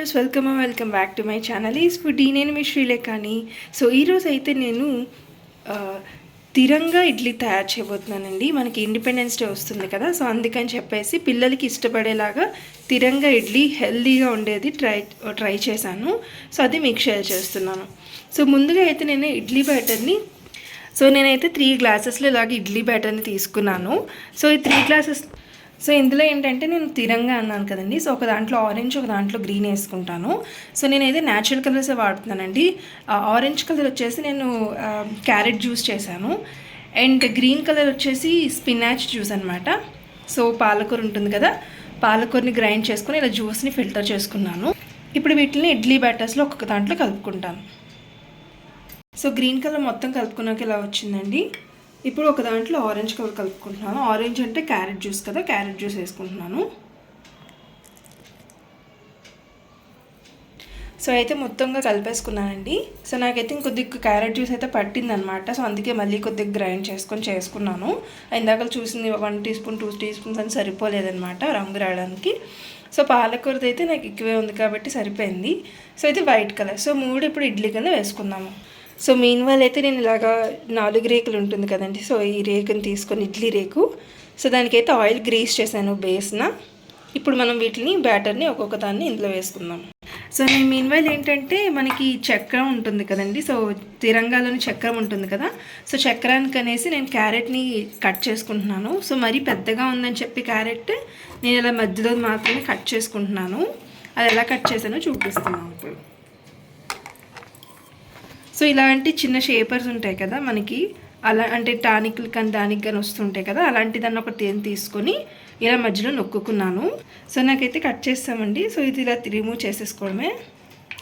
Viewers welcome back to my channel EaseFoodie. నేను మీ శ్రీలేఖని. So ఈరోజు అయితే నేను తిరంగా ఇడ్లీ తయారు చేయబోతున్నానండి. మనకి ఇండిపెండెన్స్ డే వస్తుంది కదా, సో అందుకని చెప్పేసి పిల్లలకి ఇష్టపడేలాగా తిరంగా ఇడ్లీ హెల్తీగా ఉండేది ట్రై చేశాను. సో అది మీకు షేర్ చేస్తున్నాను. సో ముందుగా అయితే నేను ఇడ్లీ బ్యాటర్ని నేనైతే 3 గ్లాసెస్లో ఇలాగ ఇడ్లీ బ్యాటర్ని తీసుకున్నాను. సో ఈ 3 గ్లాసెస్ ఇందులో ఏంటంటే నేను తిరంగా అన్నాను కదండి. సో ఒక దాంట్లో ఆరెంజ్, ఒక దాంట్లో గ్రీన్ వేసుకుంటాను. సో నేనైతే న్యాచురల్ కలర్సే వాడుతున్నానండి. ఆరెంజ్ కలర్ వచ్చేసి నేను క్యారెట్ జ్యూస్ చేశాను, అండ్ గ్రీన్ కలర్ వచ్చేసి స్పినాచ్ జ్యూస్ అనమాట. సో పాలకూర ఉంటుంది కదా, పాలకూరని గ్రైండ్ చేసుకొని ఇలా జ్యూస్ని ఫిల్టర్ చేసుకున్నాను. ఇప్పుడు వీటిని ఇడ్లీ బ్యాటర్స్లో ఒక్కొక్క దాంట్లో కలుపుకుంటాను. సో గ్రీన్ కలర్ మొత్తం కలుపుకున్నాక ఇలా వచ్చిందండి. ఇప్పుడు ఒక దాంట్లో ఆరెంజ్ కలర్ కలుపుకుంటున్నాను. ఆరెంజ్ అంటే క్యారెట్ జ్యూస్ కదా, క్యారెట్ జ్యూస్ వేసుకుంటున్నాను. సో అయితే మొత్తంగా కలిపేసుకున్నానండి. సో నాకైతే ఇంకొద్దిగా క్యారెట్ జ్యూస్ అయితే పట్టిందనమాట. సో అందుకే మళ్ళీ కొద్దిగా గ్రైండ్ చేసుకున్నాను. ఇందాక చూసింది 1 టీ స్పూన్ 2 టీ స్పూన్స్ అని సరిపోలేదనమాట రంగు రావడానికి. సో పాలకూరది అయితే నాకు ఎక్కువే ఉంది కాబట్టి సరిపోయింది. సో అయితే వైట్ కలర్. సో 3 ఇప్పుడు ఇడ్లీ కింద వేసుకుందాము. సో మీన్ వాళ్ళు అయితే నేను ఇలాగా 4 రేకులు ఉంటుంది కదండి. సో ఈ రేకుని తీసుకొని ఇడ్లీ రేకు, సో దానికైతే ఆయిల్ గ్రీస్ చేశాను బేస్న. ఇప్పుడు మనం వీటిని బ్యాటర్ని ఒక్కొక్క దాన్ని ఇందులో వేసుకుందాం. సో నేను మీన్ వాళ్ళు ఏంటంటే మనకి చక్రం ఉంటుంది కదండి. సో తిరంగాలోని చక్రం ఉంటుంది కదా, సో చక్రానికి అనేసి నేను క్యారెట్ని కట్ చేసుకుంటున్నాను. సో మరీ పెద్దగా ఉందని చెప్పి క్యారెట్ నేను ఇలా మధ్యలో మాత్రమే కట్ చేసుకుంటున్నాను. అది ఎలా కట్ చేశానో చూపిస్తున్నాను ఇప్పుడు. సో ఇలాంటి చిన్న షేపర్స్ ఉంటాయి కదా మనకి, అలా అంటే టానిక్లు కానీ దానికి కానీ వస్తుంటాయి కదా, అలాంటి దాన్ని ఒకటి తీసుకొని ఇలా మధ్యలో నొక్కున్నాను. సో నాకైతే కట్ చేస్తామండి. సో ఇది ఇలా రిమూవ్ చేసేసుకోవడమే,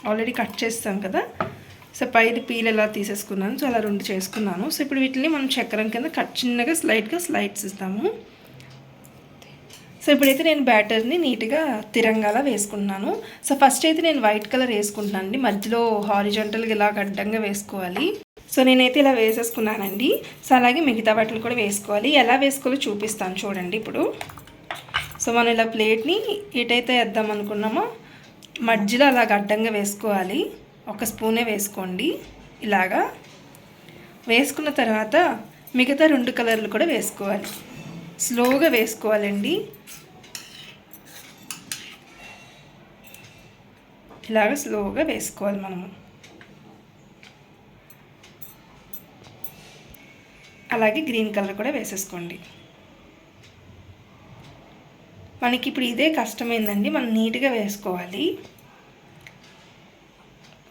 ఆల్రెడీ కట్ చేస్తాం కదా. సో పైది పీల్ ఎలా తీసేసుకున్నాను. సో అలా 2 చేసుకున్నాను. సో ఇప్పుడు వీటిని మనం చక్రం కింద చిన్నగా స్లైడ్స్ ఇస్తాము. సో ఇప్పుడైతే నేను బ్యాటర్ని నీట్గా తిరంగాలా వేసుకుంటున్నాను. సో ఫస్ట్ అయితే నేను వైట్ కలర్ వేసుకుంటున్నాను అండి. మధ్యలో హారిజాంటల్గా ఇలా అడ్డంగా వేసుకోవాలి. సో నేనైతే ఇలా వేసేసుకున్నానండి. సో అలాగే మిగతా వాటిని కూడా వేసుకోవాలి. ఎలా వేసుకోవాలో చూపిస్తాను చూడండి ఇప్పుడు. సో మనం ఇలా ప్లేట్ని ఎటైతే వేద్దాం అనుకున్నామో మధ్యలో అలాగ అడ్డంగా వేసుకోవాలి. 1 స్పూనే వేసుకోండి. ఇలాగా వేసుకున్న తర్వాత మిగతా 2 కలర్లు కూడా వేసుకోవాలి. స్లోగా వేసుకోవాలండి. ఇలాగ స్లోగా వేసుకోవాలి మనము. అలాగే గ్రీన్ కలర్ కూడా వేసేసుకోండి. మనకి ఇప్పుడు ఇదే కష్టమైందండి, మనం నీట్గా వేసుకోవాలి.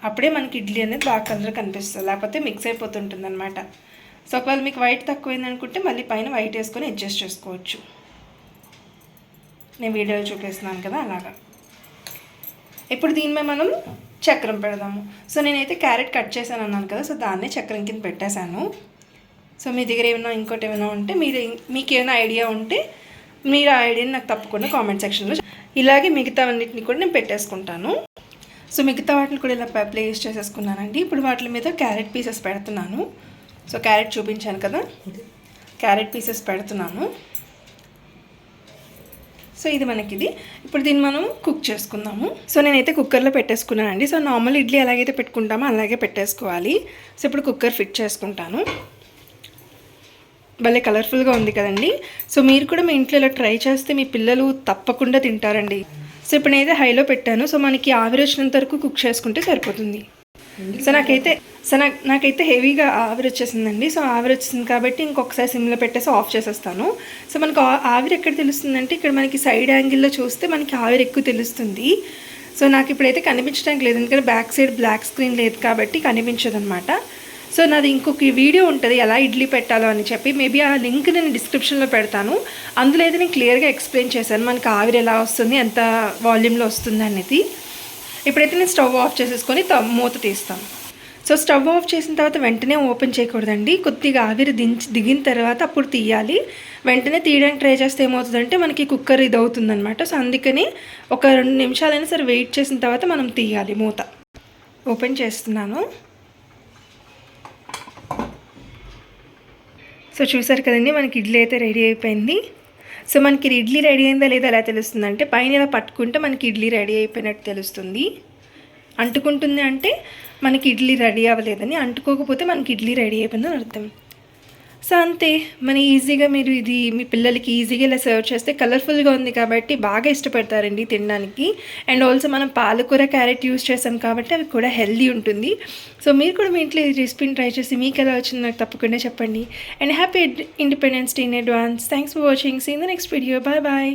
అప్పుడే మనకి ఇడ్లీ అనేది బాగా కలర్ కనిపిస్తుంది, లేకపోతే మిక్స్ అయిపోతుంటుంది అనమాట. సో ఒకవేళ మీకు వైట్ తక్కువైంది అనుకుంటే మళ్ళీ పైన వైట్ వేసుకొని అడ్జస్ట్ చేసుకోవచ్చు. నేను వీడియోలో చూపిస్తున్నాను కదా అలాగా. ఇప్పుడు దీని మీద మనం చక్రం పెడదాము. సో నేనైతే క్యారెట్ కట్ చేశాను అన్నాను కదా, సో దాన్నే చక్రం కింద పెట్టేశాను. సో మీ దగ్గర ఇంకోటి ఏమైనా ఉంటే మీకు ఏమైనా ఐడియా ఉంటే మీరు ఆ ఐడియాని నాకు తప్పకుండా కామెంట్ సెక్షన్లో. ఇలాగే మిగతా అన్నింటిని కూడా నేను పెట్టేసుకుంటాను. సో మిగతా వాటిని కూడా ఇలా ప్లేస్ చేసేసుకున్నానండి. ఇప్పుడు వాటి మీద క్యారెట్ పీసెస్ పెడుతున్నాను. సో క్యారెట్ చూపించాను కదా, క్యారెట్ పీసెస్ పెడుతున్నాను. సో ఇది మనకిది. ఇప్పుడు దీన్ని మనం కుక్ చేసుకుందాము. సో నేనైతే కుక్కర్లో పెట్టేసుకున్నానండి. సో నార్మల్ ఇడ్లీ ఎలాగైతే పెట్టుకుంటామో అలాగే పెట్టేసుకోవాలి. సో ఇప్పుడు కుక్కర్ ఫిట్ చేసుకుంటాను. భలే కలర్ఫుల్గా ఉంది కదండి. సో మీరు కూడా మీ ఇంట్లో ఇలా ట్రై చేస్తే మీ పిల్లలు తప్పకుండా తింటారండి. సో ఇప్పుడు నేనైతే హైలో పెట్టాను. సో మనకి ఆవిరి వచ్చినంత వరకు కుక్ చేసుకుంటే సరిపోతుంది. సో నాకైతే హెవీగా ఆవిరి వచ్చేసిందండి. సో ఆవిరి వచ్చింది కాబట్టి ఇంకొకసారి సిమ్లో పెట్టేసి ఆఫ్ చేసేస్తాను. సో మనకు ఆవిరి ఎక్కడ తెలుస్తుందంటే ఇక్కడ మనకి సైడ్ యాంగిల్లో చూస్తే మనకి ఆవిరి ఎక్కువ తెలుస్తుంది. సో నాకు ఇప్పుడైతే కనిపించడానికి లేదు, ఎందుకంటే బ్యాక్ సైడ్ బ్లాక్ స్క్రీన్ లేదు కాబట్టి కనిపించదు అనమాట. సో నాది ఇంకొక వీడియో ఉంటుంది ఎలా ఇడ్లీ పెట్టాలో అని చెప్పి, మేబీ ఆ లింక్ నేను డిస్క్రిప్షన్లో పెడతాను. అందులో అయితే నేను క్లియర్గా ఎక్స్ప్లెయిన్ చేశాను మనకి ఆవిరి ఎలా వస్తుంది, ఎంత వాల్యూమ్లో వస్తుంది అనేది. ఇప్పుడైతే నేను స్టవ్ ఆఫ్ చేసేసుకొని మూత తీస్తాను. సో స్టవ్ ఆఫ్ చేసిన తర్వాత వెంటనే ఓపెన్ చేయకూడదండి. కొద్దిగా ఆవిరి దిగిన తర్వాత అప్పుడు తీయాలి. వెంటనే తీయడానికి ట్రై చేస్తే ఏమవుతుందంటే మనకి కుక్కర్ ఇది అవుతుందన్నమాట. సో అందుకని ఒక 2 నిమిషాలైనా సరే వెయిట్ చేసిన తర్వాత మనం తీయాలి. మూత ఓపెన్ చేస్తున్నాను. సో చూసారు కదండి, మనకి ఇడ్లీ అయితే రెడీ అయిపోయింది. సో మనకి ఇడ్లీ రెడీ అయిందా లేదా ఎలా తెలుస్తుంది అంటే పైన ఇలా పట్టుకుంటే మనకి ఇడ్లీ రెడీ అయిపోయినట్టు తెలుస్తుంది. అంటుకుంటుంది అంటే మనకి ఇడ్లీ రెడీ అవ్వలేదని, అంటుకోకపోతే మనకి ఇడ్లీ రెడీ అయిపోయిందని అర్థం. సో అంతే, మన ఈజీగా మీరు ఇది మీ పిల్లలకి ఈజీగా ఇలా సర్వ్ చేస్తే కలర్ఫుల్గా ఉంది కాబట్టి బాగా ఇష్టపడతారండి తినడానికి. అండ్ ఆల్సో మనం పాలకూర క్యారెట్ యూస్ చేసాం కాబట్టి అవి కూడా హెల్దీ ఉంటుంది. సో మీరు కూడా మీ ఇంట్లో ఈ రెసిపీని ట్రై చేసి మీకు ఎలా వచ్చిందో నాకు తప్పకుండా చెప్పండి. And happy independence day in advance. Thanks for watching. See in the next video. Bye bye.